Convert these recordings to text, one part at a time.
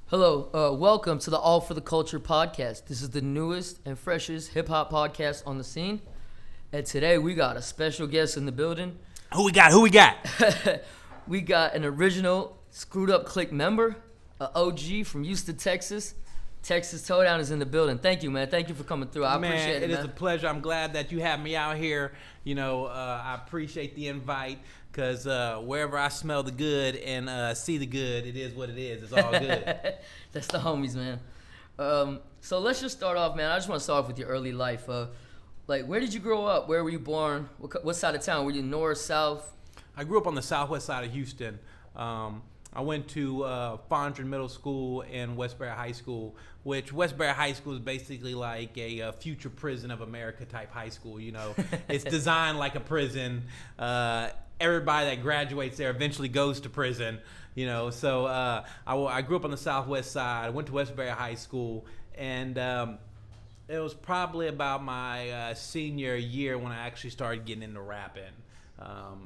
Hello, welcome to the All for the Culture podcast. This is the newest and freshest hip hop podcast on the scene. And today we got a special guest in the building. Who we got? We got an original Screwed Up Click member, an OG from Houston, Texas. Texas Towdown is in the building. Thank you, man. Thank you for coming through. I appreciate it, man. It is a pleasure. I'm glad that you have me out here. I appreciate the invite because wherever I smell the good and see the good, it is what it is. It's all good. That's the homies, man. So let's just start off, man. I just want to start off with your early life. Where did you grow up? Where were you born? What side of town? Were you north, south? I grew up on the southwest side of Houston. I went to Fondren Middle School and Westbury High School, which Westbury High School is basically like a future prison of America type high school. It's designed like a prison. Everybody that graduates there eventually goes to prison. So I grew up on the southwest side. I went to Westbury High School, and it was probably about my senior year when I actually started getting into rapping.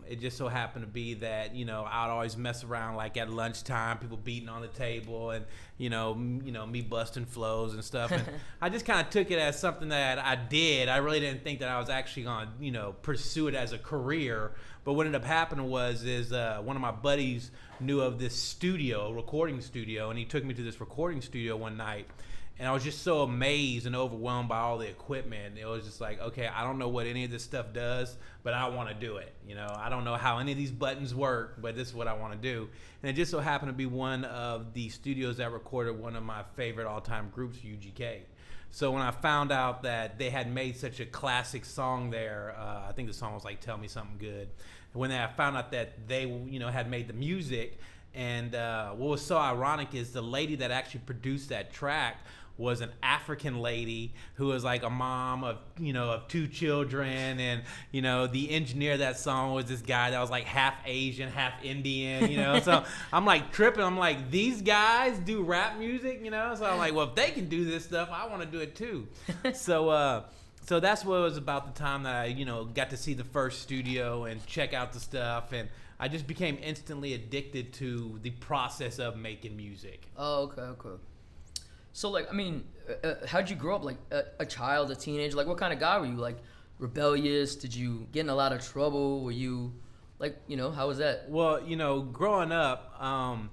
It just so happened to be that, I'd always mess around like at lunchtime, people beating on the table and, me busting flows and stuff. And I just kind of took it as something that I did. I really didn't think that I was actually going to, pursue it as a career. But what ended up happening was one of my buddies knew of this recording studio, and he took me to this recording studio one night. And I was just so amazed and overwhelmed by all the equipment. It was just like, okay, I don't know what any of this stuff does, but I want to do it. I don't know how any of these buttons work, but this is what I want to do. And it just so happened to be one of the studios that recorded one of my favorite all-time groups, UGK. So when I found out that they had made such a classic song there, I think the song was like "Tell Me Something Good." And when I found out that they, had made the music, and what was so ironic is the lady that actually produced that track was an African lady who was like a mom of two children, and the engineer of that song was this guy that was like half Asian, half Indian, so I'm like tripping. I'm like, these guys do rap music, so I'm like, well, if they can do this stuff, I want to do it too. So that's what it was about the time that I got to see the first studio and check out the stuff, and I just became instantly addicted to the process of making music. Oh, okay. So, how'd you grow up? Like, a child, a teenager? Like, what kind of guy were you? Like, rebellious? Did you get in a lot of trouble? Were you, how was that? Well, growing up, I'm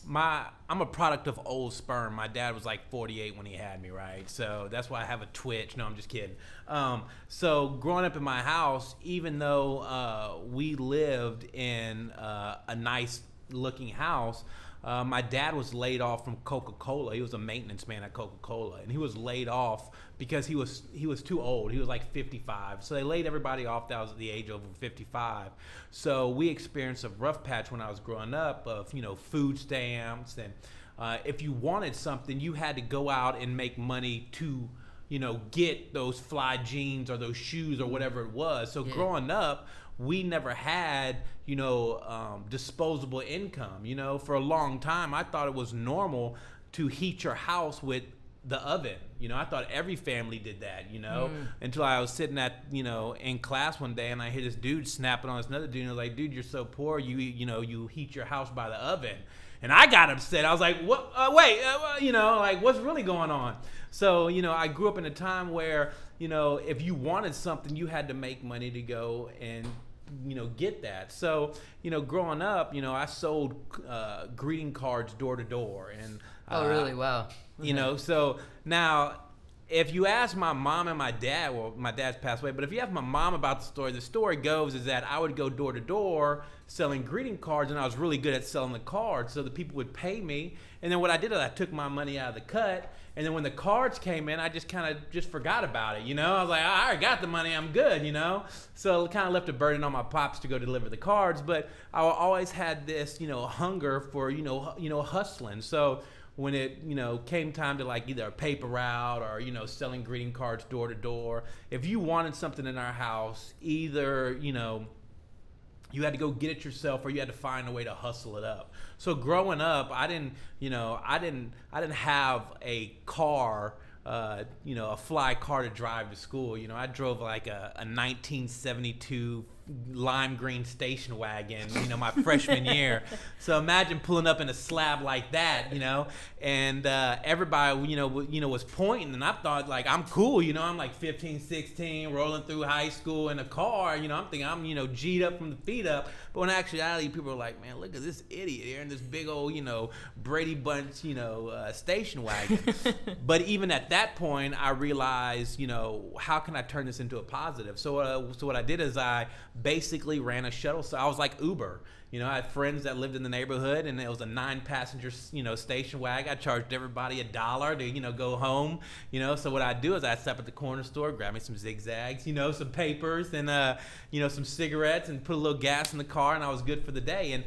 a product of old sperm. My dad was like 48 when he had me, right? So that's why I have a twitch. No, I'm just kidding. So growing up in my house, even though we lived in a nice looking house, my dad was laid off from Coca-Cola. He was a maintenance man at Coca-Cola, and he was laid off because he was too old. He was like 55. So they laid everybody off that was at the age over 55. So we experienced a rough patch when I was growing up of, food stamps. And if you wanted something, you had to go out and make money to, get those fly jeans or those shoes or whatever it was. So growing up, we never had, disposable income. For a long time, I thought it was normal to heat your house with the oven. I thought every family did that, until I was sitting at, in class one day and I hear this dude snapping on this another dude, and I was like, dude, you're so poor, you heat your house by the oven. And I got upset. I was like, what? What's really going on? So, I grew up in a time where, if you wanted something, you had to make money to go and get that. So, growing up, I sold greeting cards door to door. And oh, really? Wow. So now, if you ask my mom and my dad, well, my dad's passed away, but if you ask my mom about the story goes is that I would go door to door selling greeting cards, and I was really good at selling the cards, so the people would pay me. And then what I did is I took my money out of the cut, and then when the cards came in, I just kind of just forgot about it, I was like, I already got the money, I'm good, So it kind of left a burden on my pops to go deliver the cards, but I always had this, hunger for, hustling. So when it, came time to like either a paper route or, selling greeting cards door to door, if you wanted something in our house, either, you had to go get it yourself or you had to find a way to hustle it up. So growing up, I didn't have a car, a fly car to drive to school. I drove like a 1972 lime green station wagon, my freshman year. So imagine pulling up in a slab like that, and everybody, was pointing, and I thought, like, I'm cool, I'm like 15, 16, rolling through high school in a car, I'm thinking I'm, G'd up from the feet up. But in actuality, people are like, man, look at this idiot here in this big old, Brady Bunch, station wagon. But even at that point, I realized, how can I turn this into a positive? So what I did is I basically ran a shuttle. So I was like Uber. I had friends that lived in the neighborhood, and it was a 9-passenger, station wagon. I charged everybody $1 to, go home. So what I'd do is I'd stop at the corner store, grab me some zigzags, some papers, and some cigarettes, and put a little gas in the car, and I was good for the day. And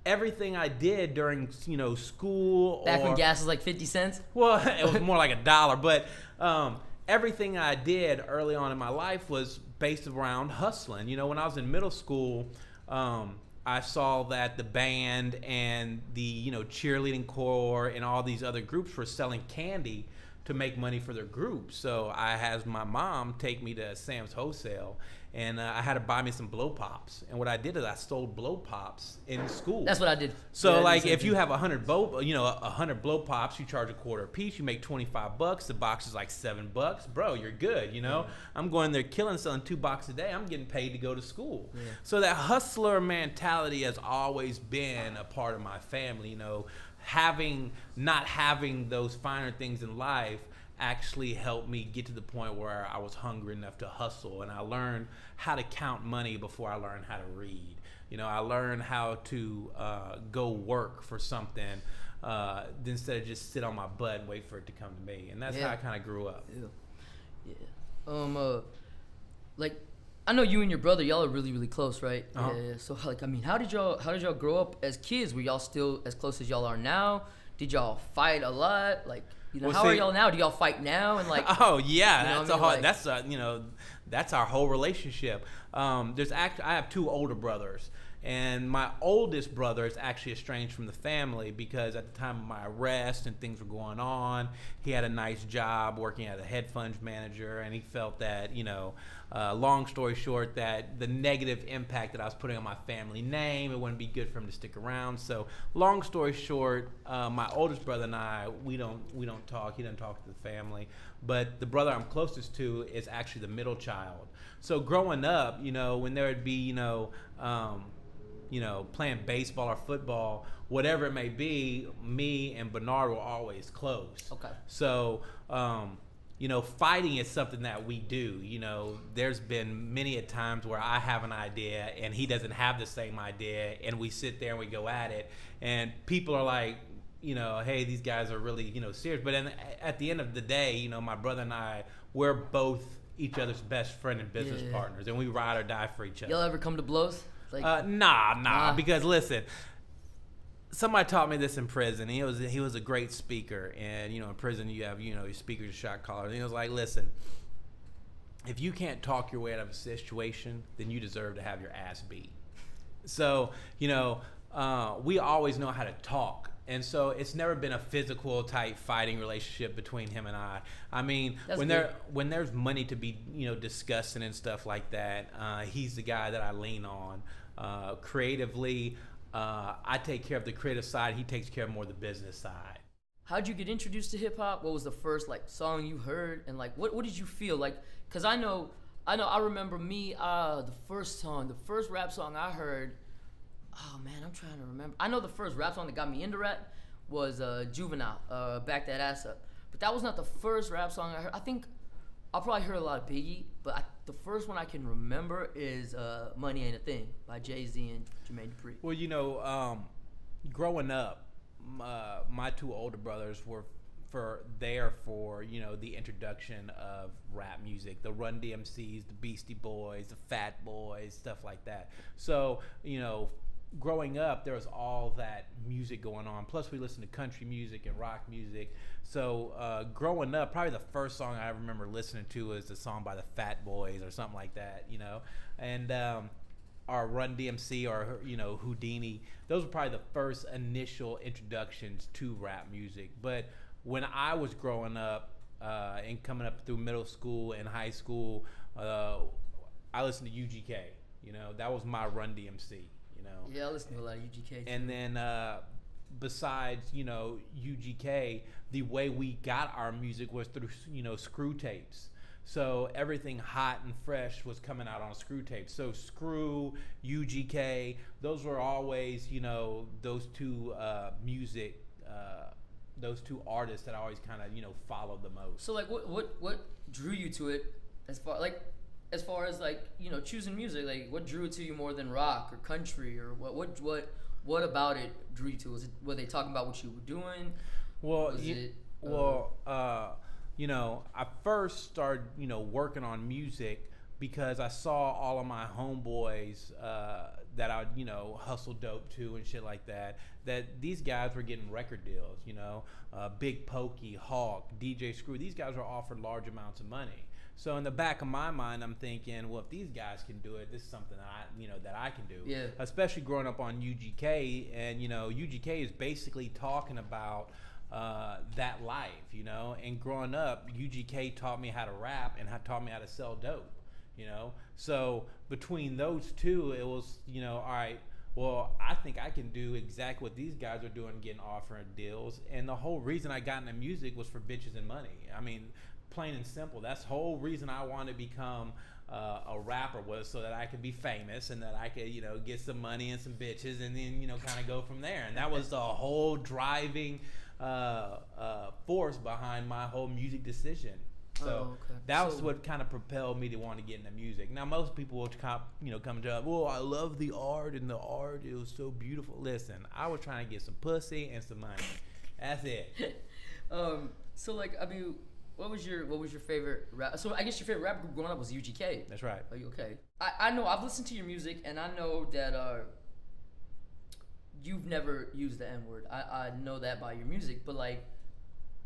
everything I did during, school, Back when gas was like 50 cents. Well, it was more like $1, but everything I did early on in my life was based around hustling. When I was in middle school, I saw that the band and the cheerleading corps and all these other groups were selling candy to make money for their group. So I had my mom take me to Sam's Wholesale, and I had to buy me some blow pops. And what I did is I stole blow pops in school. That's what I did. So like if you have 100 blow pops, you charge $0.25 a piece. You make $25. The box is like $7, bro. You're good. I'm going there selling $2 a day. I'm getting paid to go to school. Yeah. So that hustler mentality has always been a part of my family. Not having those finer things in life actually helped me get to the point where I was hungry enough to hustle, and I learned how to count money before I learned how to read. I learned how to go work for something instead of just sit on my butt and wait for it to come to me, and that's how I kind of grew up. Like, I know you and your brother, y'all are really, really close, right? Uh-huh. Yeah. So like, I mean, how did y'all grow up as kids? Were y'all still as close as y'all are now? Did y'all fight a lot? Like, how are y'all now? Do y'all fight now? And like, oh yeah, that's our whole relationship. I have 2 older brothers, and my oldest brother is actually estranged from the family because at the time of my arrest and things were going on, he had a nice job working as a hedge fund manager, and he felt that, long story short, that the negative impact that I was putting on my family name, it wouldn't be good for him to stick around. So long story short, my oldest brother and I, we don't talk. He doesn't talk to the family. But the brother I'm closest to is actually the middle child. So growing up, when there would be, playing baseball or football, whatever it may be, me and Bernard were always close. Okay. So, fighting is something that we do. There's been many a times where I have an idea and he doesn't have the same idea, and we sit there and we go at it, and people are like, hey, these guys are really, serious. But at the end of the day, my brother and I, we're both each other's best friend and business partners, and we ride or die for each other. Y'all ever come to blows? Like, nah. Because listen, somebody taught me this in prison. He was a great speaker, and in prison you have your speakers, shot callers. And he was like, listen, if you can't talk your way out of a situation, then you deserve to have your ass beat. So we always know how to talk. And so it's never been a physical type fighting relationship between him and I. I mean, when there's money to be discussing and stuff like that, he's the guy that I lean on. Creatively, I take care of the creative side. He takes care of more of the business side. How'd you get introduced to hip hop? What was the first song you heard, and what did you feel like? Cause I remember me the first rap song I heard. Oh man, I'm trying to remember. I know the first rap song that got me into rap was Juvenile, Back That Ass Up. But that was not the first rap song I heard. I think I probably heard a lot of Biggie, but the first one I can remember is Money Ain't a Thing by Jay-Z and Jermaine Dupri. Well, growing up, my 2 older brothers were there for the introduction of rap music, the Run DMCs, the Beastie Boys, the Fat Boys, stuff like that. So growing up, there was all that music going on. Plus, we listened to country music and rock music. So growing up, probably the first song I remember listening to was the song by the Fat Boys or something like that, And our Run DMC or Houdini, those were probably the first initial introductions to rap music. But when I was growing up and coming up through middle school and high school, I listened to UGK. You know, that was my Run DMC. You know. Yeah, I listen to a lot of UGK. Too. And then besides, you know, UGK, the way we got our music was through, you know, screw tapes. So everything hot and fresh was coming out on screw tape. So Screw, UGK, those were always, you know, those two those two artists that I always kind of, you know, followed the most. So like, what drew you to it as far as like, you know, choosing music? Like, what drew it to you more than rock or country, or what about it drew you to? Were they talking about what you were doing? Well, you know, I first started, you know, working on music because I saw all of my homeboys that I, you know, hustled dope to and shit like that, that these guys were getting record deals, you know, Big Pokey, HAWK, DJ Screw. These guys were offered large amounts of money. So in the back of my mind, I'm thinking, well, if these guys can do it, this is something that I can do. Yeah. Especially growing up on UGK, and you know, UGK is basically talking about that life, you know. And growing up, UGK taught me how to rap and taught me how to sell dope, you know. So between those two, it was, you know, all right. Well, I think I can do exactly what these guys are doing, getting offering deals. And the whole reason I got into music was for bitches and money. I mean, plain and simple. That's the whole reason I wanted to become a rapper, was so that I could be famous and that I could, you know, get some money and some bitches and then, you know, kind of go from there. And that was the whole driving force behind my whole music decision. So that was what kind of propelled me to want to get into music. Now, most people will come to, oh, I love the art, and the art, it was so beautiful. Listen, I was trying to get some pussy and some money. That's it. So like, I mean, what was your favorite rap? So I guess your favorite rap group growing up was UGK. That's right. Are you okay? I know I've listened to your music, and I know that you've never used the N-word. I know that by your music, but like,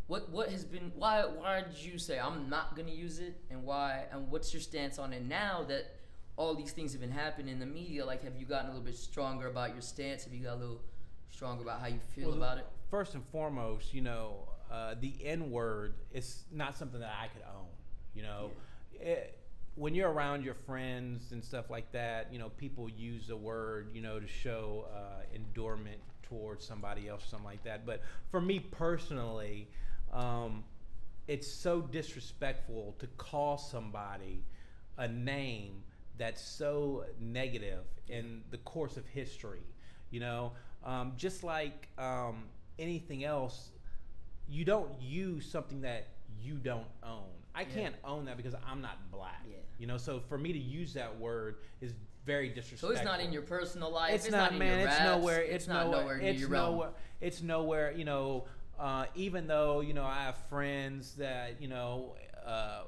what has been, why did you say I'm not gonna use it, and why, and what's your stance on it now that all these things have been happening in the media? Like, have you gotten a little bit stronger about your stance? Have you got a little stronger about how you feel about it? First and foremost, you know, the N-word is not something that I could own, you know. Yeah. When you're around your friends and stuff like that, you know, people use the word, you know, to show endurement towards somebody else or something like that. But for me personally, it's so disrespectful to call somebody a name that's so negative in the course of history, you know. Just like anything else, you don't use something that you don't own. I can't own that because I'm not black. Yeah. You know, so for me to use that word is very disrespectful. So it's not in your personal life. It's not, man. In your it's raps. nowhere. It's not nowhere near your realm. It's nowhere. You know, even though, you know, I have friends that, you know,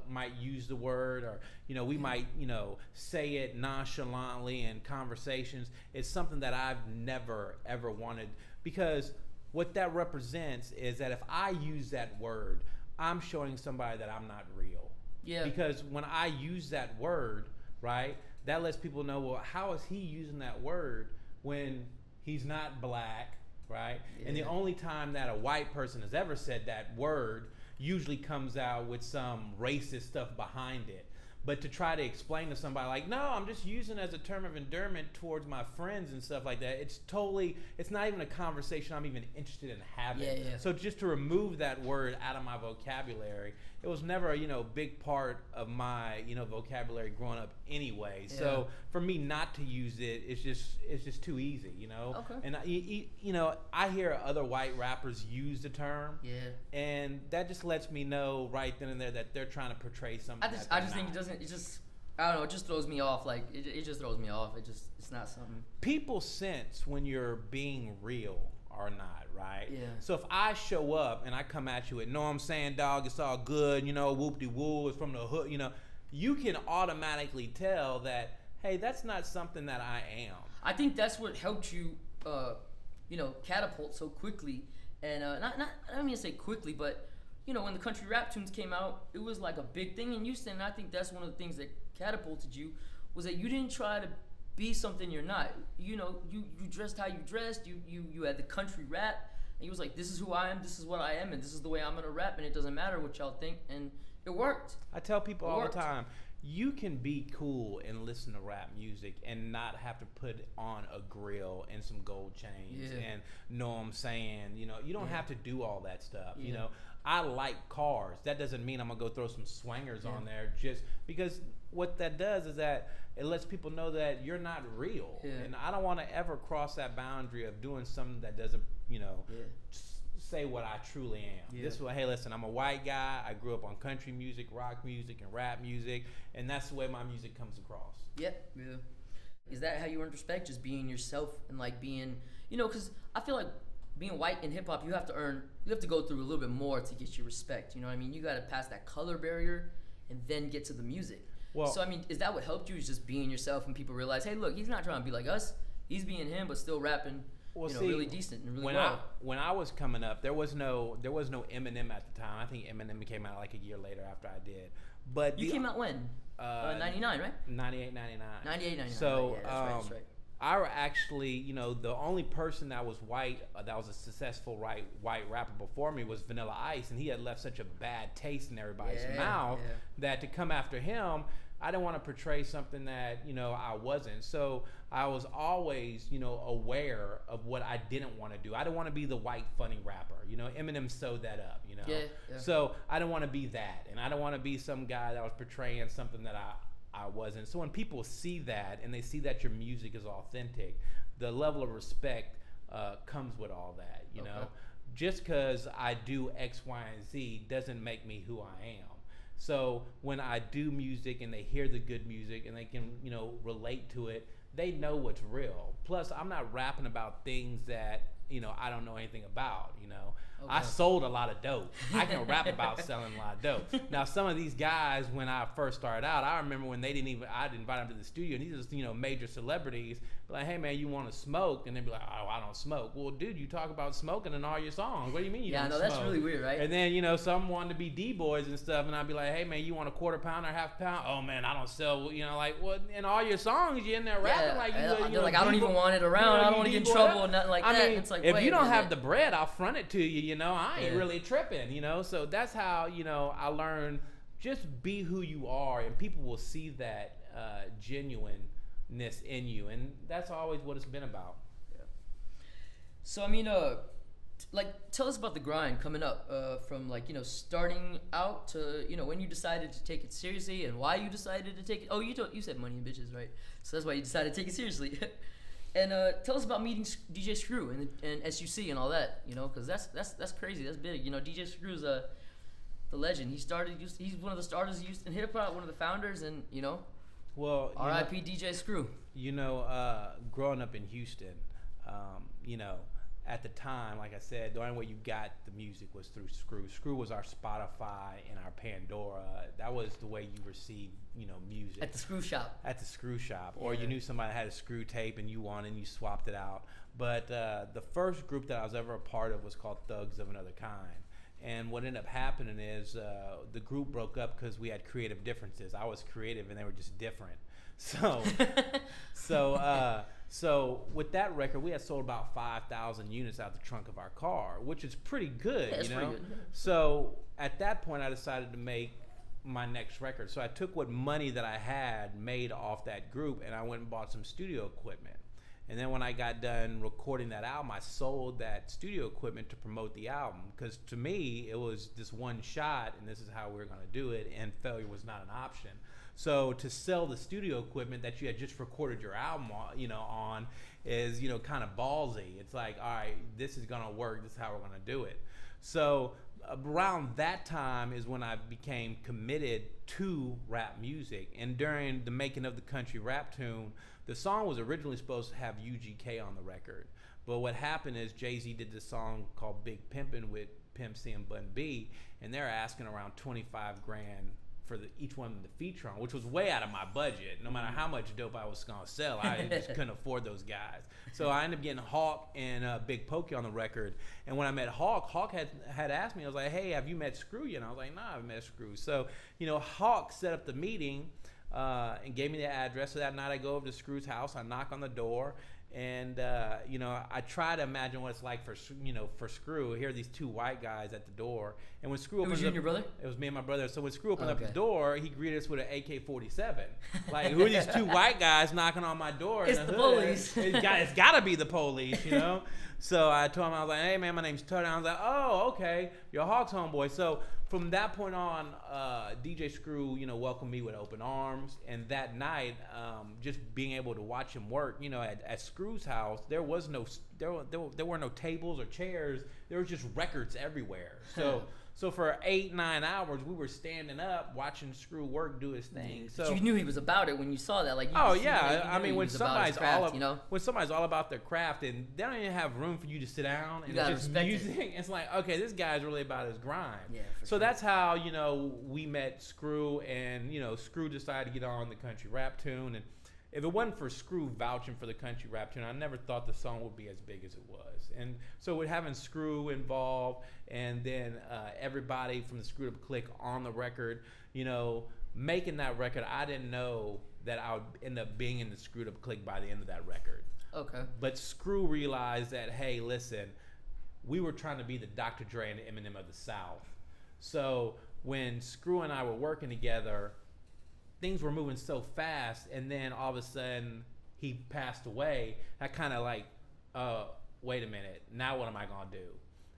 might use the word, or, you know, we might, you know, say it nonchalantly in conversations. It's something that I've never ever wanted, because what that represents is that if I use that word, I'm showing somebody that I'm not real. Yeah. Because when I use that word, right, that lets people know, well, how is he using that word when he's not black, right? Yeah. And the only time that a white person has ever said that word usually comes out with some racist stuff behind it. But to try to explain to somebody like, no, I'm just using it as a term of endearment towards my friends and stuff like that, it's not even a conversation I'm even interested in having. Yeah, yeah. So just to remove that word out of my vocabulary, it was never a, you know, big part of my, you know, vocabulary growing up anyway. Yeah. So for me not to use it, it's just too easy, you know. Okay. And you know, I hear other white rappers use the term. Yeah. And that just lets me know right then and there that they're trying to portray something. I just think it doesn't. It just, I don't know. It just throws me off. Like it just throws me off. It's not something. People sense when you're being real or not, right? Yeah. So if I show up and I come at you with, no, I'm saying, dog, it's all good, you know, whoop-de-woo, it's from the hood, you know, you can automatically tell that, hey, that's not something that I am. I think that's what helped you, you know, catapult so quickly. And I don't mean to say quickly, but, you know, when the country rap tunes came out, it was like a big thing in Houston. And I think that's one of the things that catapulted you, was that you didn't try to be something you're not. You know, you dressed how you dressed. You had the country rap, and you was like, this is who I am, this is what I am, and this is the way I'm gonna rap, and it doesn't matter what y'all think, and it worked. I tell people all the time, you can be cool and listen to rap music and not have to put on a grill and some gold chains and know what I'm saying. You know, you don't have to do all that stuff. You know, I like cars. That doesn't mean I'm gonna go throw some swangers on there just because what that does is that it lets people know that you're not real. And I don't want to ever cross that boundary of doing something that doesn't, you know, say what I truly am. This is what, hey, listen, I'm a white guy. I grew up on country music, rock music, and rap music, and that's the way my music comes across. Is that how you earn respect? Just being yourself and like being, you know, because I feel like being white in hip hop, you have to go through a little bit more to get your respect. You know what I mean? You got to pass that color barrier and then get to the music. Well, so I mean, is that what helped you? Is just being yourself and people realize, hey, look, he's not trying to be like us. He's being him, but still rapping. Well, you know, really decent and really well. When I was coming up, there was no Eminem at the time. I think Eminem came out like a year later after I did. But you came out when? 99, right? 98, 99. 98, 99. So that's right. I were actually, you know, the only person that was white, that was a successful white rapper before me was Vanilla Ice, and he had left such a bad taste in everybody's mouth that to come after him, I didn't want to portray something that, you know, I wasn't. So I was always, you know, aware of what I didn't want to do. I didn't want to be the white funny rapper. You know, Eminem sewed that up, you know. So I didn't want to be that. And I don't want to be some guy that was portraying something that I wasn't. So when people see that and they see that your music is authentic, the level of respect comes with all that, you know. Just because I do X, Y, and Z doesn't make me who I am. So when I do music and they hear the good music and they can, you know, relate to it, they know what's real. Plus, I'm not rapping about things that, you know, I don't know anything about, you know. I sold a lot of dope. I can rap about selling a lot of dope. Now, some of these guys, when I first started out, I remember when I'd invite them to the studio, and these are, you know, major celebrities, like, hey, man, you want to smoke? And they'd be like, oh, I don't smoke. Well, dude, you talk about smoking in all your songs. What do you mean you don't smoke? Yeah, no, that's really weird, right? And then, you know, some wanted to be D-boys and stuff, and I'd be like, hey, man, you want a quarter pound or half a pound? Oh, man, I don't sell, you know, like, well, in all your songs, you're in there rapping like you like, I don't even want it around. I don't want to get in trouble or nothing like that. I mean, it's like, if you don't have the bread, I'll front it to you, you know. I ain't really tripping, you know. So that's how, you know, I learned just be who you are, and people will see that genuineness in you, and that's always what it's been about. So I mean, like, tell us about the grind coming up from, like, you know, starting out to, you know, when you decided to take it seriously and why you decided to take it. Oh, you said money and bitches, right? So that's why you decided to take it seriously. And tell us about meeting DJ Screw and SUC and all that, you know, because that's crazy. That's big. You know, DJ Screw's the legend. He's one of the starters in hip hop, one of the founders, and, you know, R.I.P. DJ Screw. You know, growing up in Houston, you know, at the time, like I said, the only way you got the music was through Screw. Screw was our Spotify and our Pandora. That was the way you received, you know, music. At the Screw Shop. At the Screw Shop. Or you knew somebody had a Screw tape and you wanted and you swapped it out. But the first group that I was ever a part of was called Thugs of Another Kind. And what ended up happening is the group broke up because we had creative differences. I was creative and they were just different. So with that record, we had sold about 5,000 units out the trunk of our car, which is pretty good, you know. So at that point, I decided to make my next record. So I took what money that I had made off that group, and I went and bought some studio equipment. And then when I got done recording that album, I sold that studio equipment to promote the album, because to me, it was this one shot, and this is how we were going to do it, and failure was not an option. So to sell the studio equipment that you had just recorded your album on, you know, on is, you know, kind of ballsy. It's like, all right, this is going to work. This is how we're going to do it. So around that time is when I became committed to rap music. And during the making of the country rap tune, the song was originally supposed to have UGK on the record. But what happened is Jay-Z did this song called Big Pimpin' with Pimp C and Bun B, and they're asking around 25 grand for each one to feature on, which was way out of my budget. No matter how much dope I was gonna sell, I just couldn't afford those guys. So I ended up getting HAWK and Big Pokey on the record. And when I met HAWK, HAWK had asked me, I was like, hey, have you met Screw yet? And I was like, nah, I haven't met Screw. So, you know, HAWK set up the meeting and gave me the address. So that night I go over to Screw's house, I knock on the door, And you know, I try to imagine what it's like for for Screw. Here are these two white guys at the door, and when Screw opens was you and your brother? it was me and my brother. So when Screw opened up Okay. the door, he greeted us with an AK-47. Like, who are these two white guys knocking on my door? It's in the hood? police. It's gotta be the police, you know. So I told him, I was like, hey man, my name's Tony. I was like, oh okay, you're Hawk's homeboy. So from that point on, DJ Screw, you know, welcomed me with open arms. And that night, just being able to watch him work, you know, at Screw's house, there were no tables or chairs. There was just records everywhere. So for 8-9 hours, we were standing up watching Screw work, do his thing. So you knew he was about it when you saw that. Like, you oh could see, yeah, like, you I knew mean he when was about his somebody's craft, when somebody's all about their craft and they don't even have room for you to sit down and gotta just respect music, it. it's like, okay, this guy's really about his grind. Yeah, for so sure. that's how, you know, we met Screw, and you know, Screw decided to get on the country rap tune, and if it wasn't for Screw vouching for the country rap tune, I never thought the song would be as big as it was. And so with having Screw involved, and then everybody from the Screwed Up Clique on the record, you know, making that record, I didn't know that I would end up being in the Screwed Up Clique by the end of that record. Okay. But Screw realized that, hey, listen, we were trying to be the Dr. Dre and Eminem of the South. So when Screw and I were working together, things were moving so fast, and then all of a sudden he passed away. I kind of like, wait a minute, now what am I gonna do?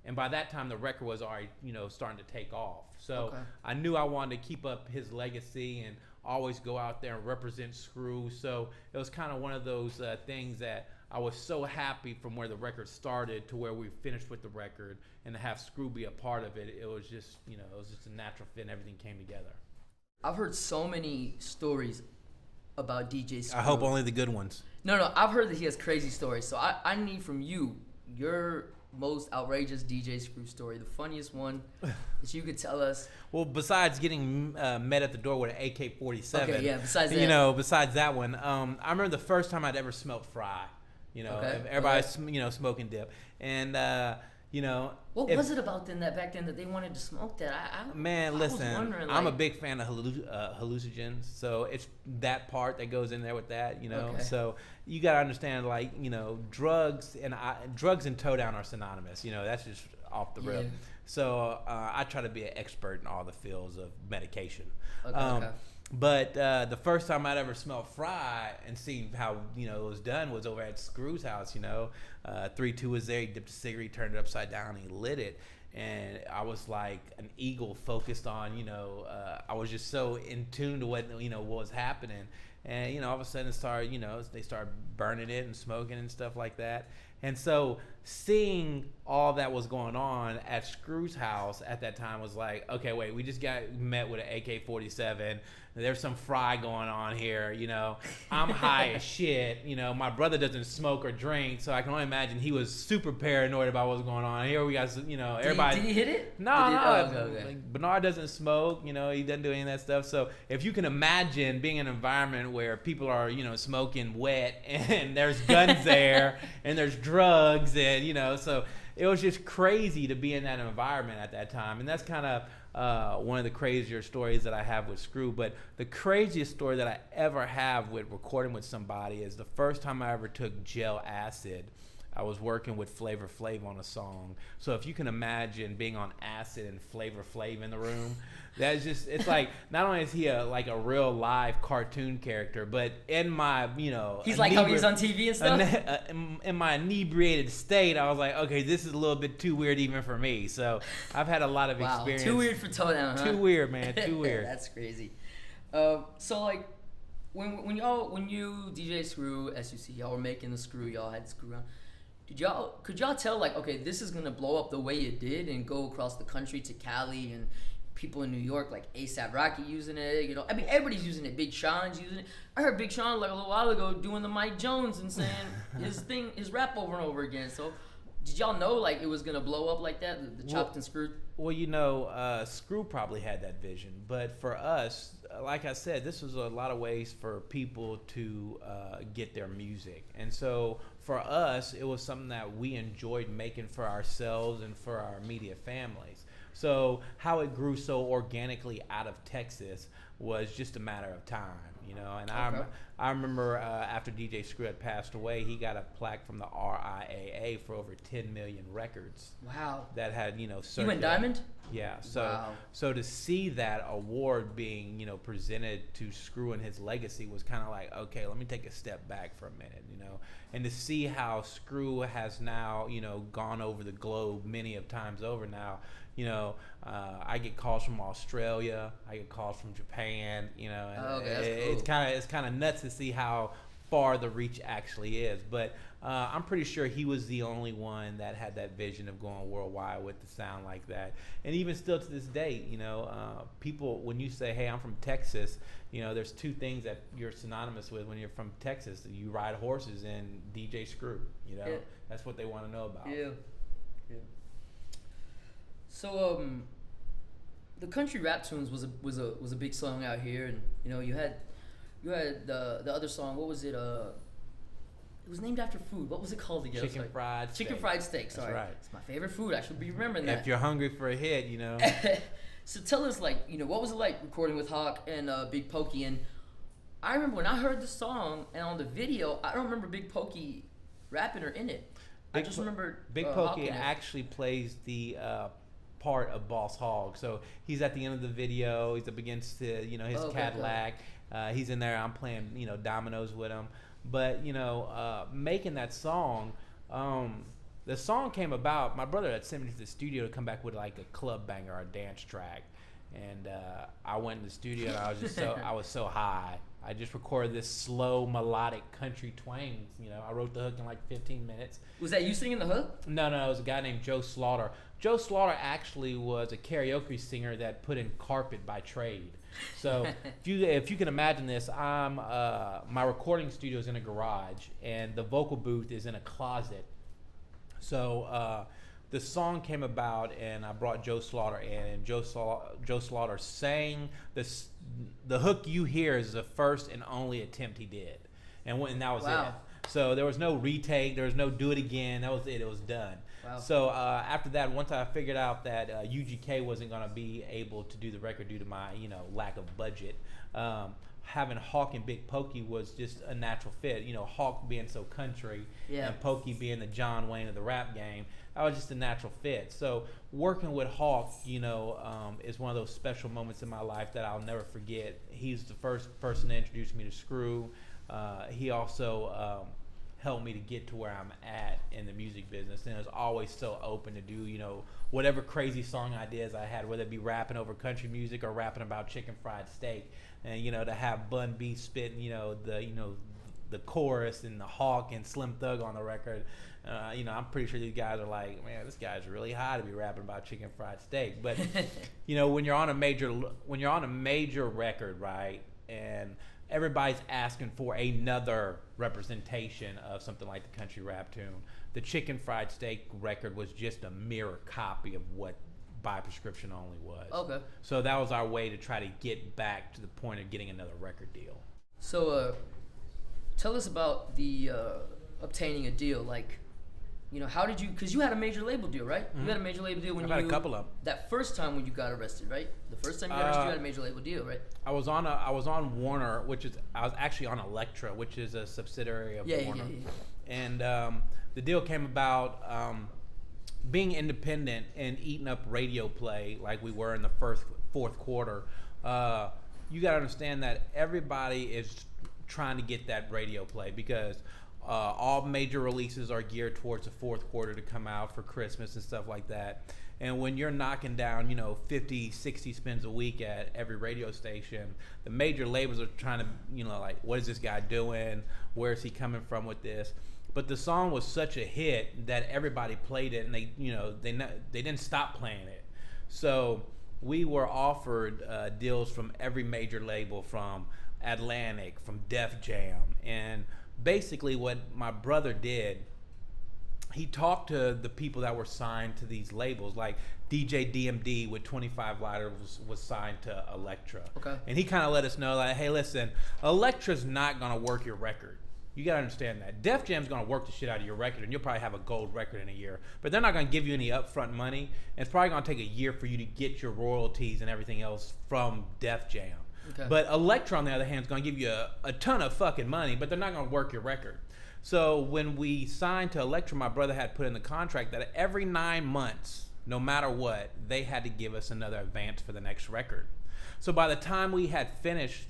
And by that time the record was already, you know, starting to take off. So Okay. I knew I wanted to keep up his legacy and always go out there and represent Screw. So it was kind of one of those things that I was so happy from where the record started to where we finished with the record, and to have Screw be a part of it, it was just, you know, it was just a natural fit and everything came together. I've heard so many stories about DJ Screw. I hope only the good ones. No, I've heard that he has crazy stories. So I need from you your most outrageous DJ Screw story, the funniest one that you could tell us. Well, besides getting met at the door with an AK-47, Okay, yeah, besides that. you know, besides that one, I remember the first time I'd ever smelled fry. You know, Okay, everybody's you know, smoking dip, and you know, What was it about back then that they wanted to smoke that? I was listen, wondering, I'm a like- big fan of hallucinogens, so it's that part that goes in there with that, you know. Okay. So you gotta understand, like, you know, drugs and toe down are synonymous. You know, that's just off the rip. Yeah. So I try to be an expert in all the fields of medication. Okay. But the first time I'd ever smelled fry and seen how, you know, it was done was over at Screw's house. You know, 3-2 was there. He dipped a cigarette, turned it upside down, and he lit it. And I was like an eagle focused on, you know, I was just so in tune to what, you know, what was happening. And, you know, all of a sudden they started burning it and smoking and stuff like that. And so seeing all that was going on at Screw's house at that time was like, okay, wait, we just got met with an AK-47. There's some fry going on here, you know. I'm high as shit, you know. My brother doesn't smoke or drink, so I can only imagine he was super paranoid about what's going on. Here we got, you know, everybody. Did he hit it? No. Okay. Like, Bernard doesn't smoke, you know, he doesn't do any of that stuff. So if you can imagine being in an environment where people are, you know, smoking wet and there's guns there and there's drugs and, you know, so it was just crazy to be in that environment at that time. And that's kind of one of the crazier stories that I have with Screw. But the craziest story that I ever have with recording with somebody is the first time I ever took gel acid. I was working with Flava Flav on a song. So if you can imagine being on acid and Flava Flav in the room, that's just, it's like, not only is he like a real live cartoon character, but in my, you know, He's like how he's on TV and stuff? In my inebriated state, I was like, okay, this is a little bit too weird even for me. So I've had a lot of Wow, experience. too weird for Toe Down, huh? Too weird, man, too weird. That's crazy. So like, when you DJ Screw, SUC, y'all were making the Screw, y'all had Screw on. Could y'all tell, like, okay, this is gonna blow up the way it did and go across the country to Cali and people in New York, like A$AP Rocky using it, you know? I mean, everybody's using it. Big Sean's using it. I heard Big Sean like a little while ago doing the Mike Jones and saying his rap over and over again. So did y'all know, like, it was gonna blow up like that, the chopped and screwed? Well, you know, Screw probably had that vision, but for us, like I said, this was a lot of ways for people to get their music. And so for us, it was something that we enjoyed making for ourselves and for our immediate families. So how it grew so organically out of Texas was just a matter of time, you know. And I remember after DJ Screw had passed away, he got a plaque from the RIAA for over 10 million records. Wow. That had, you know, You went diamond? Yeah. So Wow. so to see that award being, you know, presented to Screw and his legacy was kind of like, okay, let me take a step back for a minute, you know. And to see how Screw has now, you know, gone over the globe many of times over now. You know, I get calls from Australia. I get calls from Japan. You know, and that's cool. it's kind of nuts to see how far the reach actually is. But I'm pretty sure he was the only one that had that vision of going worldwide with the sound like that. And even still to this day, you know, people, when you say, "Hey, I'm from Texas," you know, there's two things that you're synonymous with when you're from Texas: you ride horses and DJ Screw. You know, that's what they want to know about. Yeah. So the country rap tunes was a big song out here, and you know you had the other song. What was it? It was named after food. What was it called again? Chicken fried steak. Chicken fried steak. Sorry, That's right. It's my favorite food. I should be remembering that. If you're hungry for a hit, you know. So tell us, like, you know, what was it like recording with Hawk and Big Pokey? And I remember when I heard the song and on the video, I don't remember Big Pokey rapping or in it. I just remember Big Pokey actually plays the part of Boss Hogg. So he's at the end of the video. He's up against his Cadillac. He's in there. I'm playing, you know, dominoes with him. But, you know, making that song, the song came about. My brother had sent me to the studio to come back with like a club banger or a dance track. And I went in the studio and I was just I was so high. I just recorded this slow melodic country twang. You know, I wrote the hook in like 15 minutes. Was that you singing the hook? No, it was a guy named Joe Slaughter. Joe Slaughter actually was a karaoke singer that put in carpet by trade. So if you can imagine this, my recording studio is in a garage and the vocal booth is in a closet. So the song came about and I brought Joe Slaughter in, and Joe Slaughter sang this. The hook you hear is the first and only attempt he did, and that was it. So there was no retake, there was no do it again. That was it. It was done. Wow. So after that, once I figured out that UGK wasn't going to be able to do the record due to my, you know, lack of budget, having Hawk and Big Pokey was just a natural fit. You know, Hawk being so country and Pokey being the John Wayne of the rap game, that was just a natural fit. So working with Hawk, you know, is one of those special moments in my life that I'll never forget. He's the first person to introduce me to Screw. He also helped me to get to where I'm at in the music business, and was always so open to do, you know, whatever crazy song ideas I had, whether it be rapping over country music or rapping about chicken fried steak. And, you know, to have Bun B spitting, the chorus and the Hawk and Slim Thug on the record, you know, I'm pretty sure these guys are like, man, this guy's really high to be rapping about chicken fried steak. But, you know, when you're on a major record, right, and everybody's asking for another representation of something like the country rap tune, the chicken fried steak record was just a mirror copy of what By Prescription Only was. Okay. So that was our way to try to get back to the point of getting another record deal. So tell us about the obtaining a deal. Like, you know, how did you, because you had a major label deal, right? Mm-hmm. You had a major label deal when I've had a couple of them. That first time when you got arrested, right? The first time you got arrested, you had a major label deal, right? I was on Warner, I was actually on Elektra, which is a subsidiary of Warner. Yeah. And the deal came about being independent and eating up radio play like we were in the fourth quarter. You got to understand that everybody is trying to get that radio play because all major releases are geared towards the fourth quarter to come out for Christmas and stuff like that. And when you're knocking down, you know, 50, 60 spins a week at every radio station, the major labels are trying to, you know, like, what is this guy doing? Where is he coming from with this? But the song was such a hit that everybody played it, and they didn't stop playing it. So we were offered deals from every major label, from Atlantic, from Def Jam, and basically what my brother did, he talked to the people that were signed to these labels, like DJ DMD with 25 Lighters was signed to Elektra. Okay. And he kind of let us know, like, hey, listen, Elektra's not going to work your record. You gotta understand that Def Jam's gonna work the shit out of your record, and you'll probably have a gold record in a year. But they're not gonna give you any upfront money, and it's probably gonna take a year for you to get your royalties and everything else from Def Jam. Okay. But Elektra, on the other hand, is gonna give you a ton of fucking money, but they're not gonna work your record. So when we signed to Elektra, my brother had put in the contract that every 9 months, no matter what, they had to give us another advance for the next record. So by the time we had finished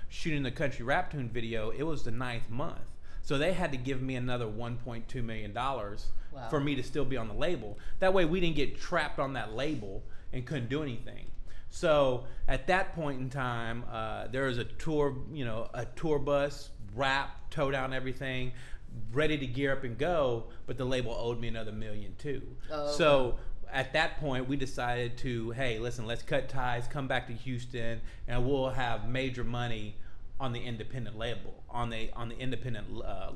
shooting the Country Rap Tune video, it was the 9th month. So they had to give me another $1.2 million for me to still be on the label. That way we didn't get trapped on that label and couldn't do anything. So at that point in time, there was a tour, a tour bus, wrap, tow down everything, ready to gear up and go, but the label owed me another $1 million too. Oh, okay. So at that point, we decided to, hey, listen, let's cut ties, come back to Houston, and we'll have major money on the independent label, on the independent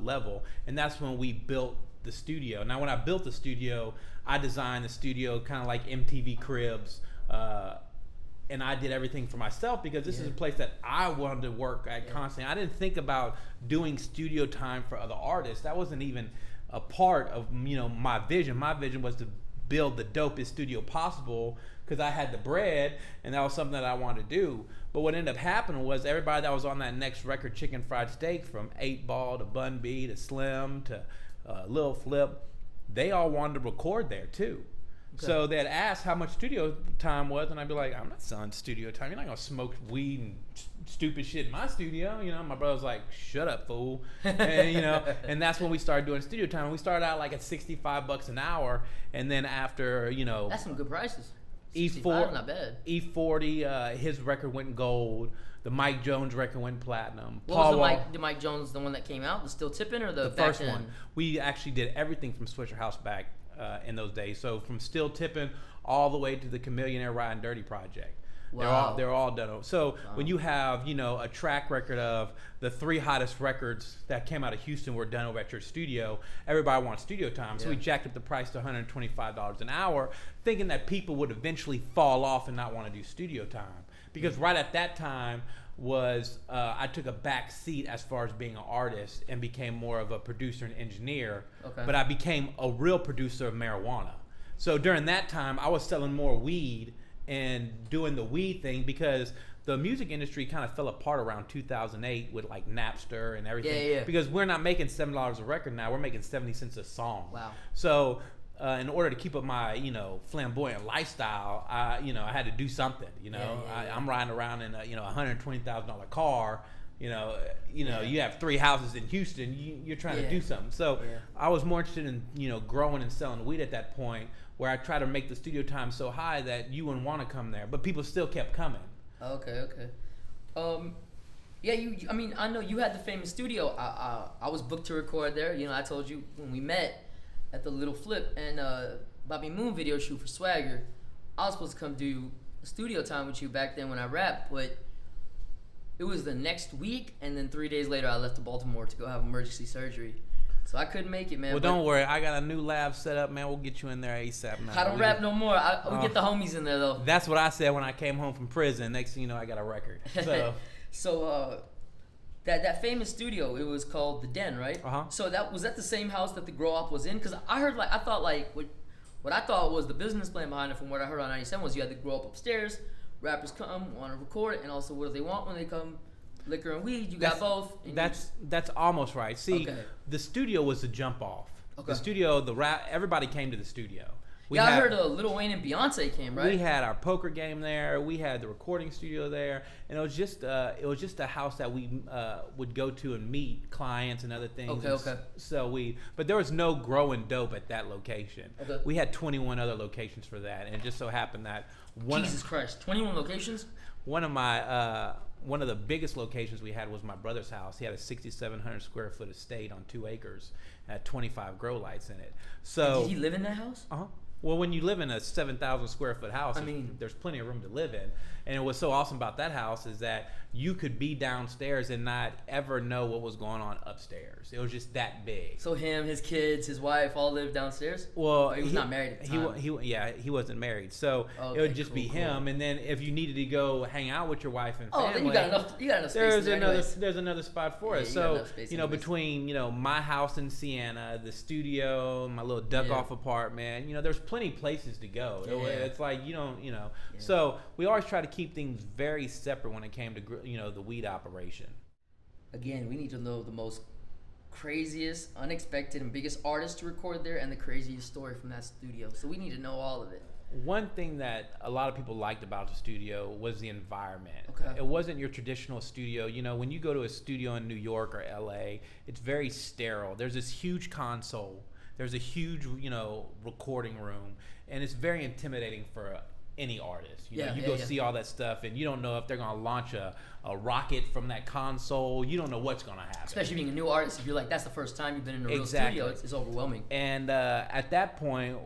level, and that's when we built the studio. Now, when I built the studio, I designed the studio kind of like MTV Cribs, and I did everything for myself because this is a place that I wanted to work at constantly. I didn't think about doing studio time for other artists. That wasn't even a part of my vision. My vision was to build the dopest studio possible because I had the bread, and that was something that I wanted to do. But what ended up happening was everybody that was on that next record, Chicken Fried Steak, from 8 Ball to Bun B to Slim to Lil Flip, they all wanted to record there too. Okay. So they'd ask how much studio time was, and I'd be like, I'm not selling studio time. You're not gonna smoke weed and stupid shit in my studio. My brother's like, shut up, fool. And and that's when we started doing studio time. We started out like at $65 an hour, and then after that's some good prices. E40, not bad. E40, his record went gold. The Mike Jones record went platinum. What was the Mike Jones, the one that came out, the Still Tippin' or the first back one? We actually did everything from Swisher House back in those days. So from Still Tippin' all the way to the Chameleonaire Riding Dirty project. Wow. They're all done. So when you have a track record of the 3 hottest records that came out of Houston were done over at your studio, everybody wants studio time. So we jacked up the price to $125 an hour, thinking that people would eventually fall off and not want to do studio time. Because right at that time was I took a back seat as far as being an artist and became more of a producer and engineer. Okay. But I became a real producer of marijuana. So during that time, I was selling more weed and doing the weed thing because the music industry kind of fell apart around 2008 with like Napster and everything. Yeah. Because we're not making $7 a record now; we're making 70 cents a song. Wow. So in order to keep up my flamboyant lifestyle, I had to do something. I'm riding around in a $120,000 car. You have 3 houses in Houston. You're trying to do something. So I was more interested in growing and selling weed at that point, where I try to make the studio time so high that you wouldn't want to come there, but people still kept coming. Okay. I know you had the famous studio. I was booked to record there. I told you when we met at the Little Flip and Bobby Moon video shoot for Swagger. I was supposed to come do studio time with you back then when I rapped, but it was the next week, and then 3 days later I left to Baltimore to go have emergency surgery. So I couldn't make it, man. Well, don't worry. I got a new lab set up, man. We'll get you in there ASAP. I don't rap no more. We get the homies in there, though. That's what I said when I came home from prison. Next thing you know, I got a record. So, that famous studio, it was called The Den, right? Uh-huh. So was that the same house that the Grow Up was in? Because I thought what I thought was the business plan behind it, from what I heard on 97, was you had to grow up upstairs. Rappers come, want to record it, and also what do they want when they come? Liquor and weed, got both. That's almost right. See, the studio was the jump off. Okay. The studio, everybody came to the studio. I heard Lil Wayne and Beyonce came, right? We had our poker game there. We had the recording studio there, and it was just a house that we would go to and meet clients and other things. Okay. So but there was no growing dope at that location. Okay. We had 21 other locations for that, and it just so happened that Jesus Christ, 21 locations. One of the biggest locations we had was my brother's house. He had a 6,700 square foot estate on 2 acres, had 25 grow lights in it. So did he live in that house? Uh-huh. Well, when you live in a 7,000 square foot house, I mean, there's plenty of room to live in. And what's so awesome about that house is that you could be downstairs and not ever know what was going on upstairs. It was just that big. So him, his kids, his wife all lived downstairs? Well, he was not married at the time. He wasn't married. So Okay, it would just be cool. him. And then if you needed to go hang out with your wife and family, then you got enough space there's another spot for us. So, between, my house in Siena, the studio, my little duck-off apartment, there's plenty of places to go. Yeah. It's like, Yeah. So we always try to keep things very separate when it came to, the weed operation. Again, we need to know the most craziest, unexpected, and biggest artist to record there and the craziest story from that studio. So we need to know all of it. One thing that a lot of people liked about the studio was the environment. Okay. It wasn't your traditional studio. When you go to a studio in New York or LA, it's very sterile. There's this huge console. There's a huge, recording room, and it's very intimidating for any artist. You go see all that stuff, and you don't know if they're gonna launch a rocket from that console. You don't know what's gonna happen. Especially being a new artist, if you're like, that's the first time you've been in a real studio, it's overwhelming. And at that point,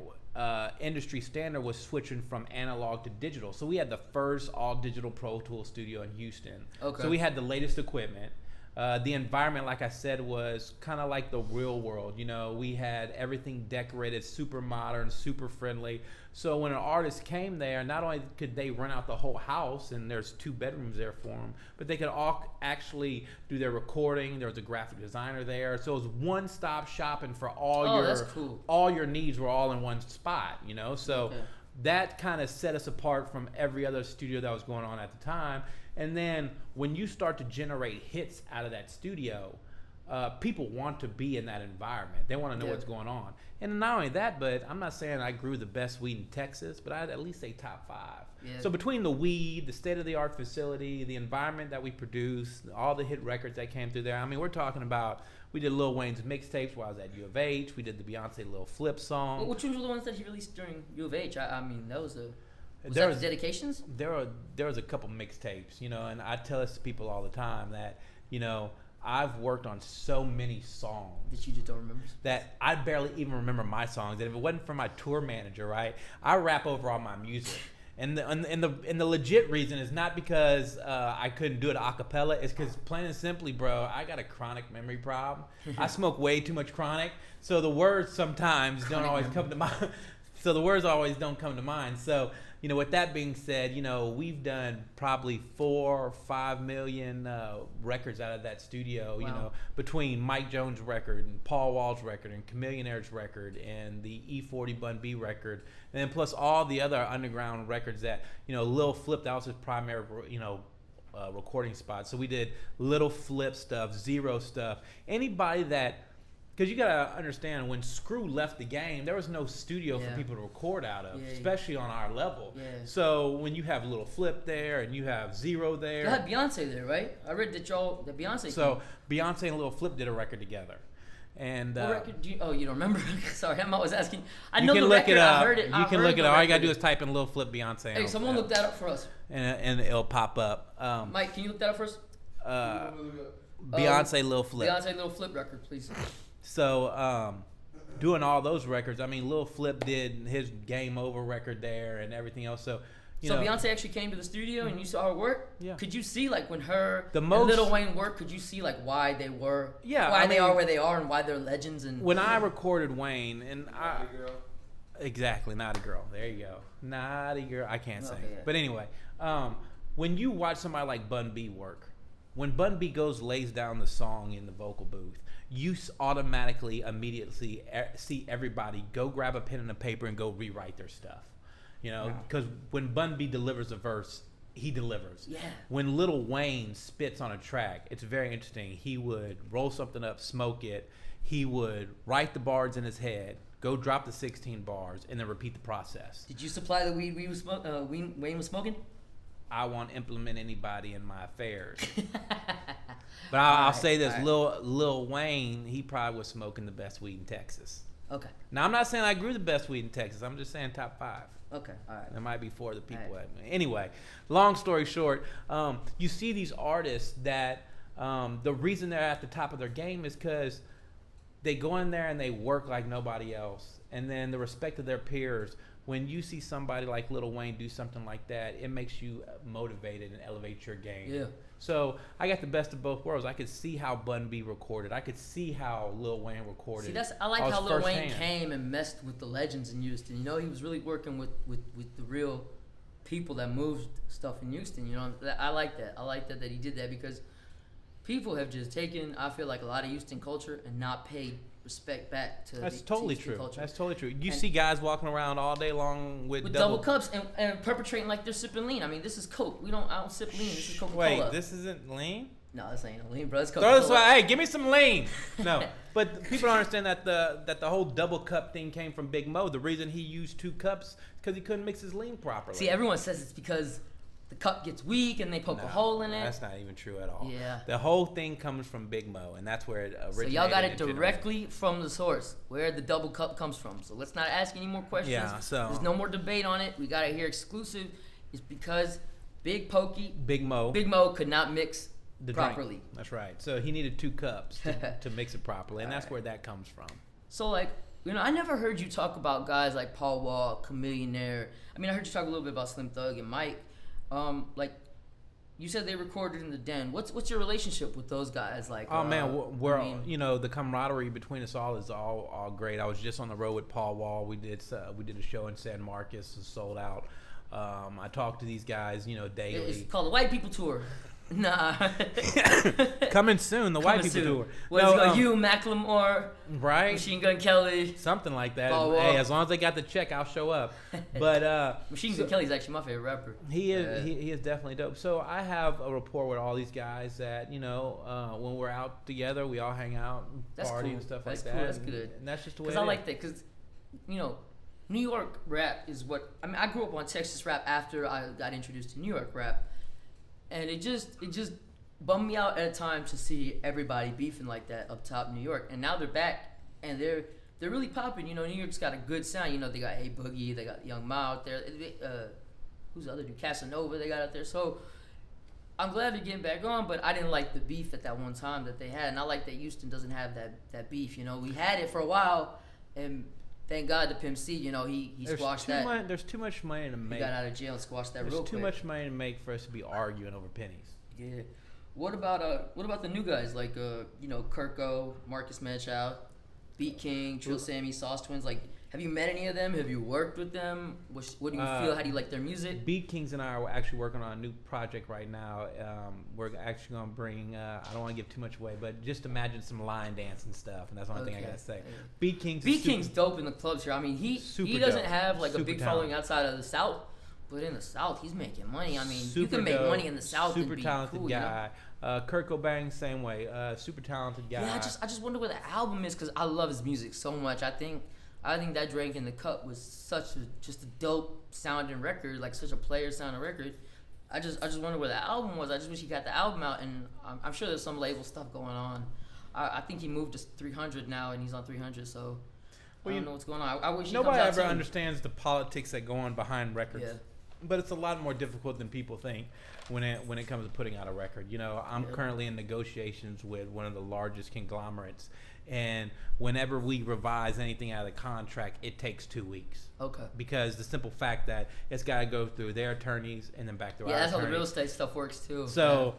industry standard was switching from analog to digital. So we had the first all digital Pro Tools studio in Houston. Okay. So we had the latest equipment. The environment, like I said, was kind of like the real world. We had everything decorated, super modern, super friendly. So when an artist came there, not only could they rent out the whole house, and there's 2 bedrooms there for them, but they could all actually do their recording. There was a graphic designer there. So it was one-stop shopping for all your needs were all in one spot, So that kind of set us apart from every other studio that was going on at the time. And then when you start to generate hits out of that studio, people want to be in that environment. They want to know what's going on. And not only that, but I'm not saying I grew the best weed in Texas, but I'd at least say top 5. Yeah. So between the weed, the state-of-the-art facility, the environment that we produce, all the hit records that came through there, we're talking about, we did Lil Wayne's mixtapes while I was at U of H. We did the Beyonce Lil Flip song. Well, which ones were the ones that he released during U of H? That was the... Was that the dedications? There was a couple mixtapes, and I tell this to people all the time that, I've worked on so many songs that you just don't remember, that I barely even remember my songs. And if it wasn't for my tour manager, right, I rap over all my music. And the legit reason is not because I couldn't do it a cappella. It's because plain and simply, bro, I got a chronic memory problem. I smoke way too much chronic, so the words sometimes don't always come to mind. So the words always don't come to mind. So, with that being said, we've done probably 4 or 5 million records out of that studio, Wow. Between Mike Jones' record and Paul Wall's record and Chameleonaire's record and the E40 Bun B record, and then plus all the other underground records that, Lil Flip, that was his primary, recording spot. So we did Little Flip stuff, Zero stuff. Anybody that... Because you got to understand, when Screw left the game, there was no studio for people to record out of, especially on our level. Yeah. So when you have Little Flip there and you have Zero there. You had Beyonce there, right? I read that Beyonce... So Beyonce and Little Flip did a record together. And what record do you... Oh, you don't remember? Sorry, I'm always asking. I you know can the look record. it up. I heard it. You can look it up. All you got to do is type in Little Flip Beyonce. Hey, someone look that up for us. And it'll pop up. Mike, can you look that up for us? Beyonce Little Flip. Beyonce Little Flip record, please. So, doing all those records, Lil Flip did his Game Over record there and everything else. So, Beyonce actually came to the studio and you saw her work? Yeah. Could you see, like, when and Lil Wayne worked, could you see, like, why they were, they are where they are and why they're legends? And when I recorded Wayne, and exactly, Naughty Girl. There you go. Naughty Girl. I can't sing. Yeah. But anyway, when you watch somebody like Bun B work, when Bun B lays down the song in the vocal booth, you automatically, immediately see everybody go grab a pen and a paper and go rewrite their stuff. Because when Bun B delivers a verse, he delivers. Yeah. When Lil Wayne spits on a track, it's very interesting. He would roll something up, smoke it. He would write the bars in his head, go drop the 16 bars, and then repeat the process. Did you supply the weed Wayne was smoking? I won't implement anybody in my affairs. But I'll say this, Lil Wayne, he probably was smoking the best weed in Texas. Okay. Now, I'm not saying I grew the best weed in Texas. I'm just saying top 5. Okay, all right. There might be 4 other people. Right. Anyway, long story short, you see these artists that the reason they're at the top of their game is because they go in there and they work like nobody else. And then the respect of their peers. When you see somebody like Lil Wayne do something like that, it makes you motivated and elevates your game. Yeah. So I got the best of both worlds. I could see how Bun B recorded. I could see how Lil Wayne recorded. See, I like how Lil Wayne came and messed with the legends in Houston. You know, he was really working with the real people that moved stuff in Houston. You know, I like that. I like that he did that because people have just taken, I feel like, a lot of Houston culture and not paid respect back to That's totally Houston true. culture. That's totally true. You see guys walking around all day long with double cups and perpetrating like they're sipping lean. I mean, this is Coke. I don't sip lean. This is Coca-Cola. Wait, this isn't lean? No, this ain't no lean, bro. It's Coca-Cola. Hey, give me some lean. No, but people don't understand that the whole double cup thing came from Big Mo. The reason he used 2 cups because he couldn't mix his lean properly. See, everyone says it's because the cup gets weak and they poke a hole in it. That's not even true at all. Yeah. The whole thing comes from Big Mo, and that's where it originated. So y'all got it directly from the source, where the double cup comes from. So let's not ask any more questions. Yeah, so there's no more debate on it. We got it here exclusive. It's because Big Mo could not mix the properly. Drink. That's right. So he needed 2 cups to mix it properly, and that's where that comes from. So like, I never heard you talk about guys like Paul Wall, Chamillionaire. I mean, I heard you talk a little bit about Slim Thug and Mike. Like, you said they recorded in the Den. What's your relationship with those guys like? Oh man, we're the camaraderie between us all is all great. I was just on the road with Paul Wall. We did a show in San Marcos, sold out. I talk to these guys, daily. It's called the White People Tour. Nah. Coming soon, the White People Tour. You, Macklemore, right? Machine Gun Kelly, something like that. Paul Wall. Hey, as long as they got the check, I'll show up. But Machine Gun Kelly's actually my favorite rapper. He is. He is definitely dope. So I have a rapport with all these guys that when we're out together, we all hang out, and party and stuff like that. That's good. And that's just the way. Because I like that. Because New York rap is what I grew up on Texas rap after I got introduced to New York rap. And it just bummed me out at a time to see everybody beefing like that up top New York. And now they're back and they're really popping. New York's got a good sound. They got A Boogie, they got Young Ma out there. Who's the other dude? Casanova they got out there. So I'm glad they're getting back on, but I didn't like the beef at that one time that they had. And I like that Houston doesn't have that beef. We had it for a while, and thank God to Pimp C, he squashed that. There's too much money to make. He got out of jail and squashed that real quick. There's too much money to make for us to be arguing over pennies. Yeah. What about the new guys like Kirko, Marcus Manchow, Beat King, Trill Sammy, Sauce Twins? Like, have you met any of them? Have you worked with them? What do you feel? How do you like their music? Beat Kings and I are actually working on a new project right now. We're actually going to bring, I don't want to give too much away, but just imagine some line dance and stuff, and that's the only thing I got to say. Yeah. Beat King's dope in the clubs here. I mean, he doesn't have like a big following outside of the South, but in the South, he's making money. I mean, you can make money in the South and be talented cool, guy. Kurt Cobain, same way. Super talented guy. Yeah, I just wonder where the album is because I love his music so much. I think that Drink in the Cup was just a dope sounding record, like such a player sounding record. I just wonder where the album was. I just wish he got the album out, and I'm sure there's some label stuff going on. I think he moved to 300 now, and he's on 300. So I don't know what's going on. I wish nobody ever understands the politics that go on behind records. Yeah. But it's a lot more difficult than people think when it comes to putting out a record. I'm currently in negotiations with one of the largest conglomerates, and whenever we revise anything out of the contract, it takes 2 weeks. Okay. Because the simple fact that it's got to go through their attorneys and then back through our attorneys. Yeah, that's how the real estate stuff works too. So,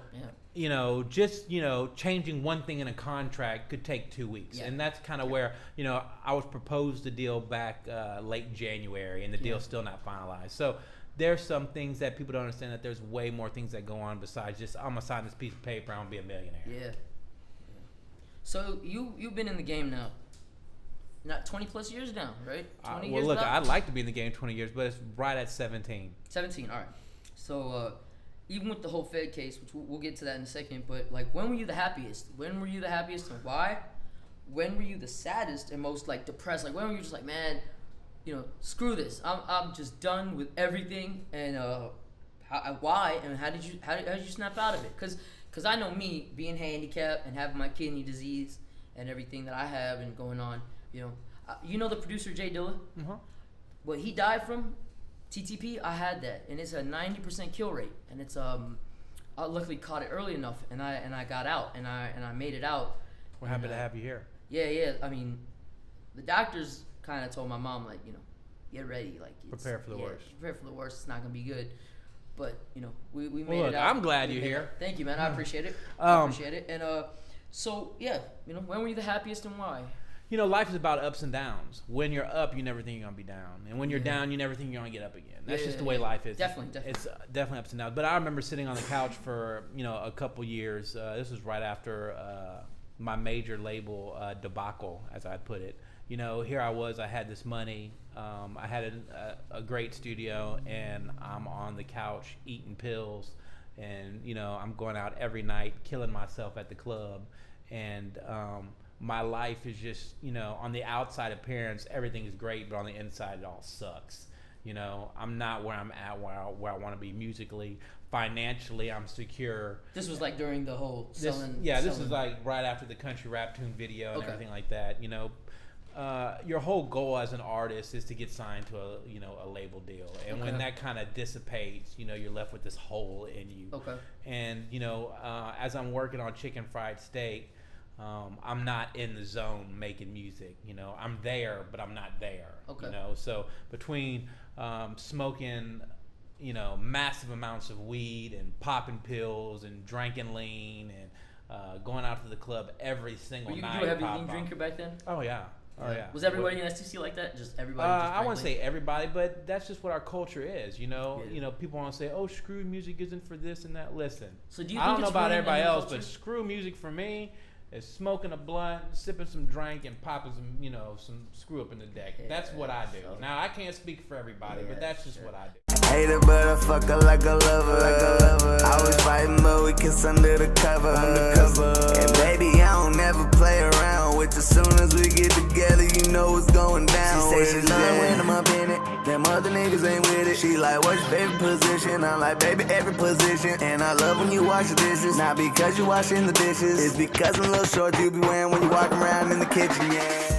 just changing one thing in a contract could take 2 weeks, and that's kind of where I was proposed a deal back late January, and the deal's still not finalized. So. There's some things that people don't understand, that there's way more things that go on besides just, I'm going to sign this piece of paper, I'm going to be a millionaire. Yeah. So you've been in the game now, not 20 plus years now, right? 20 years look, now? I'd like to be in the game 20 years, but it's right at 17. 17, all right. So even with the whole Fed case, which we'll get to that in a second, but like, when were you the happiest? When were you the happiest and why? When were you the saddest and most like depressed? Like, when were you just like, man, screw this. I'm just done with everything. And why? And how did you snap out of it? Because I know me being handicapped and having my kidney disease and everything that I have and going on. The producer Jay Dilla. Mm-hmm. What he died from, TTP. I had that, and it's a 90% kill rate. And it's I luckily caught it early enough, and I got out, and I made it out. We're happy to have you here. Yeah. I mean, the doctors kind of told my mom, like, get ready, like, Prepare for the worst. Prepare for the worst. It's not gonna be good. But we made Well, look, it out. I'm glad you're here. Thank you, man. I appreciate it. I appreciate it. And so yeah, when were you the happiest and why? Life is about ups and downs. When you're up, you never think you're gonna be down, and when you're down, you never think you're gonna get up again. That's just the way life is. Definitely. It's definitely ups and downs. But I remember sitting on the couch for a couple years. This was right after my major label debacle, as I put it. Here I was. I had this money. I had a great studio, and I'm on the couch eating pills, and I'm going out every night, killing myself at the club, and my life is just, on the outside appearance, everything is great, but on the inside, it all sucks. I'm not where I'm at, where I want to be musically. Financially, I'm secure. This was like during the whole selling. This is like right after the country rap tune video and everything like that. Your whole goal as an artist is to get signed to a label deal, and when that kind of dissipates, you're left with this hole in you. Okay. And as I'm working on Chicken Fried Steak, I'm not in the zone making music. I'm there, but I'm not there. Okay. So between smoking, massive amounts of weed and popping pills and drinking lean and going out to the club every single night. You were a heavy lean drinker back then? Oh yeah. Oh yeah. Was everybody in STC like that? Just everybody? I wouldn't say everybody, but that's just what our culture is. People want to say, "Oh, screw music isn't for this and that." Listen, so do you I don't know about everybody else, culture? but screw music for me is smoking a blunt, sipping some drink, and popping some screw up in the deck. That's what I do. Now I can't speak for everybody, but that's just what I do. Hate it, but I fuck her like a lover. I was fighting, but we kiss under the cover. And baby, I don't never play around with you. Soon as we get together, you know what's going down. She say she love when I'm up in it. Them other niggas ain't with it. She like, what's your favorite position? I'm like, baby, every position. And I love when you wash the dishes. Not because you washing the dishes. It's because them little shorts you be wearing when you walking around in the kitchen, yeah.